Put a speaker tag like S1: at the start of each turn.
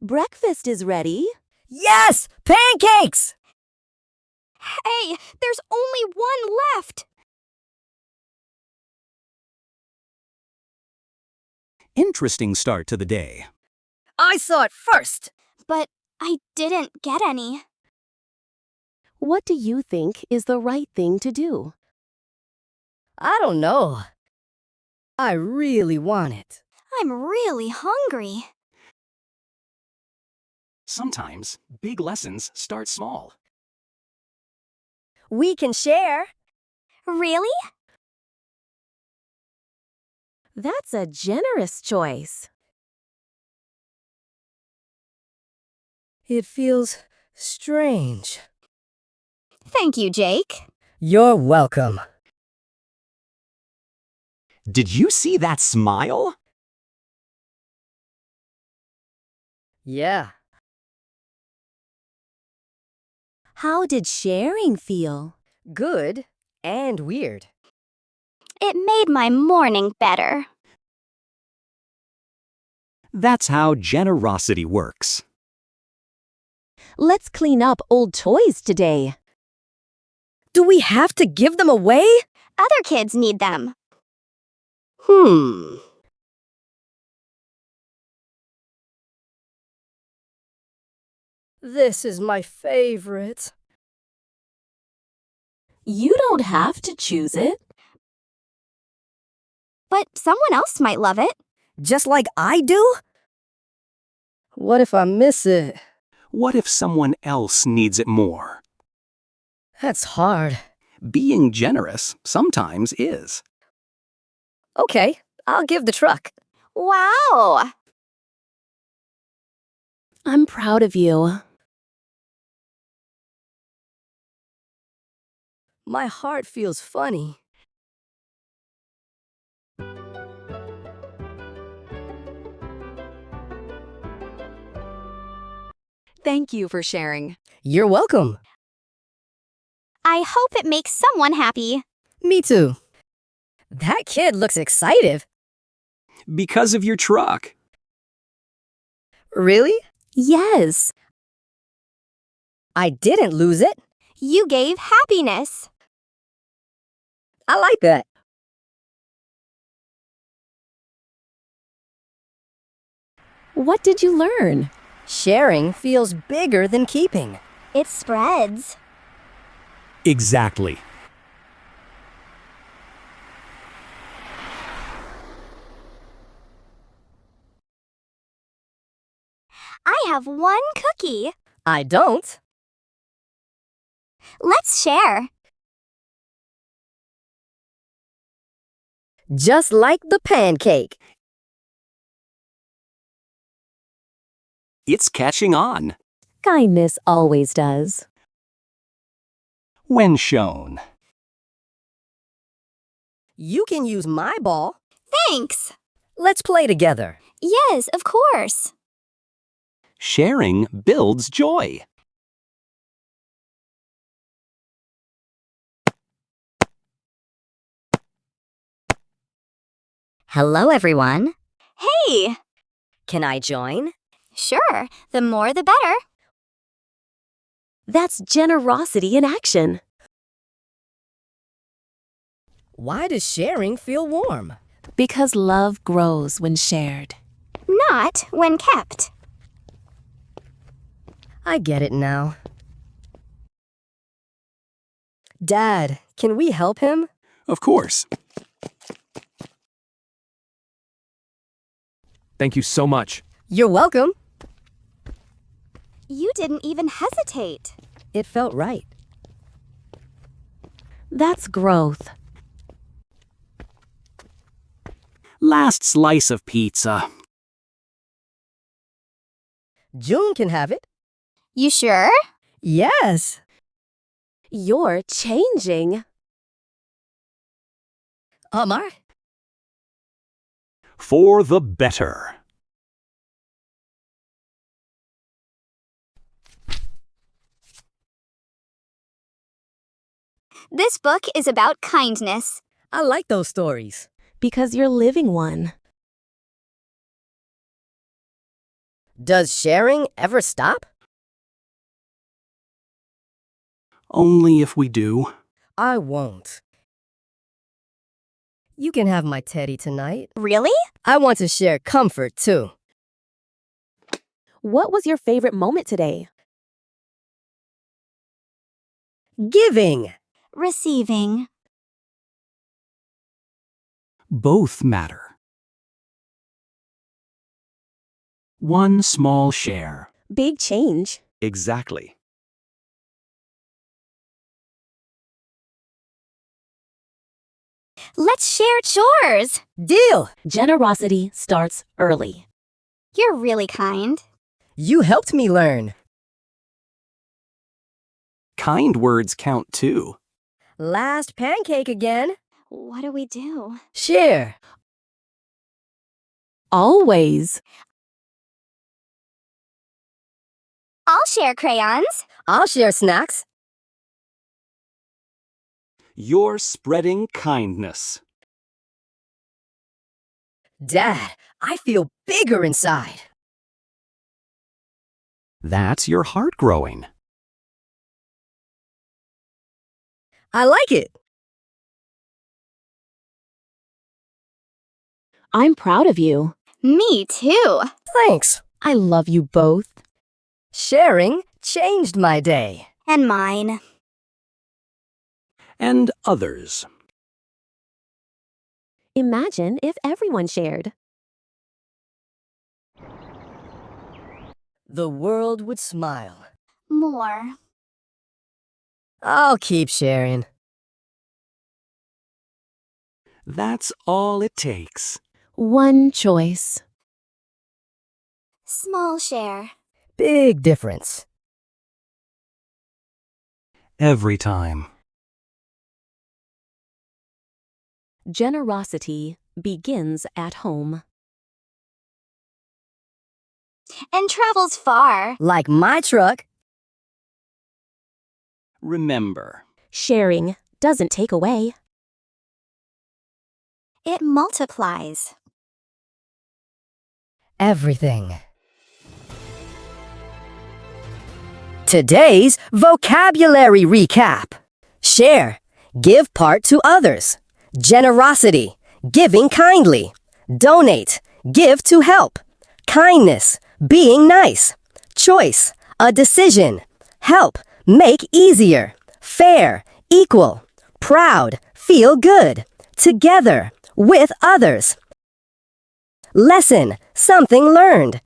S1: Breakfast is ready.
S2: Yes! Pancakes!
S3: Hey, there's only one left.
S4: Interesting start to the day.
S2: I saw it first.
S3: But I didn't get any.
S1: What do you think is the right thing to do?
S2: I don't know. I really want it.
S3: I'm really hungry.
S4: Sometimes big lessons start small.
S2: We can share.
S3: Really?
S1: That's a generous choice.
S2: It feels strange.
S3: Thank you, Jake.
S2: You're welcome.
S4: Did you see that smile?
S2: Yeah.
S1: How did sharing feel?
S2: Good and weird.
S3: It made my morning better.
S4: That's how generosity works.
S1: Let's clean up old toys today.
S2: Do we have to give them away?
S3: Other kids need them.
S2: This is my favorite.
S1: You don't have to choose it.
S3: But someone else might love it.
S2: Just like I do? What if I miss it?
S4: What if someone else needs it more?
S2: That's hard.
S4: Being generous sometimes is.
S2: Okay, I'll give the truck.
S3: Wow!
S1: I'm proud of you.
S2: My heart feels funny.
S1: Thank you for sharing.
S2: You're welcome.
S3: I hope it makes someone happy.
S2: Me too. That kid looks excited.
S4: Because of your truck.
S2: Really?
S1: Yes.
S2: I didn't lose it.
S3: You gave happiness.
S2: I like that.
S1: What did you learn?
S2: Sharing feels bigger than keeping.
S3: It spreads.
S4: Exactly.
S3: I have one cookie.
S2: I don't.
S3: Let's share.
S2: Just like the pancake.
S4: It's catching on.
S1: Kindness always does.
S4: When shown.
S2: You can use my ball.
S3: Thanks.
S2: Let's play together.
S3: Yes, of course.
S4: Sharing builds joy.
S2: Hello, everyone.
S3: Hey!
S2: Can I join?
S3: Sure, the more the better.
S1: That's generosity in action.
S2: Why does sharing feel warm?
S1: Because love grows when shared.
S3: Not when kept.
S2: I get it now. Dad, can we help him?
S4: Of course.
S5: Thank you so much.
S2: You're welcome.
S3: You didn't even hesitate.
S2: It felt right.
S1: That's growth.
S4: Last slice of pizza.
S2: June can have it.
S3: You sure?
S2: Yes.
S1: You're changing.
S2: Omar?
S4: For the better.
S3: This book is about kindness.
S2: I like those stories.
S1: Because you're living one.
S2: Does sharing ever stop?
S4: Only if we do.
S2: I won't. You can have my teddy tonight.
S3: Really?
S2: I want to share comfort, too.
S1: What was your favorite moment today?
S2: Giving.
S3: Receiving.
S4: Both matter. One small share.
S1: Big change.
S4: Exactly.
S3: Let's share chores.
S2: Deal.
S1: Generosity starts early.
S3: You're really kind.
S2: You helped me learn.
S4: Kind words count too.
S2: Last pancake again.
S3: What do we do?
S2: Share.
S1: Always.
S3: I'll share crayons.
S2: I'll share snacks.
S4: You're spreading kindness.
S2: Dad, I feel bigger inside.
S4: That's your heart growing.
S2: I like it.
S1: I'm proud of you.
S3: Me too.
S2: Thanks.
S1: I love you both.
S2: Sharing changed my day.
S3: And mine.
S4: And others.
S1: Imagine if everyone shared.
S2: The world would smile.
S3: More.
S2: I'll keep sharing.
S4: That's all it takes.
S1: One choice.
S3: Small share.
S2: Big difference.
S4: Every time.
S1: Generosity begins at home.
S3: And travels far.
S2: Like my truck.
S4: Remember.
S1: Sharing doesn't take away.
S3: It multiplies.
S2: Everything. Today's vocabulary recap. Share. Give part to others. Generosity. Giving kindly. Donate. Give to help. Kindness. Being nice. Choice. A decision. Help. Make easier. Fair. Equal. Proud. Feel good. Together. With others. Lesson. Something learned.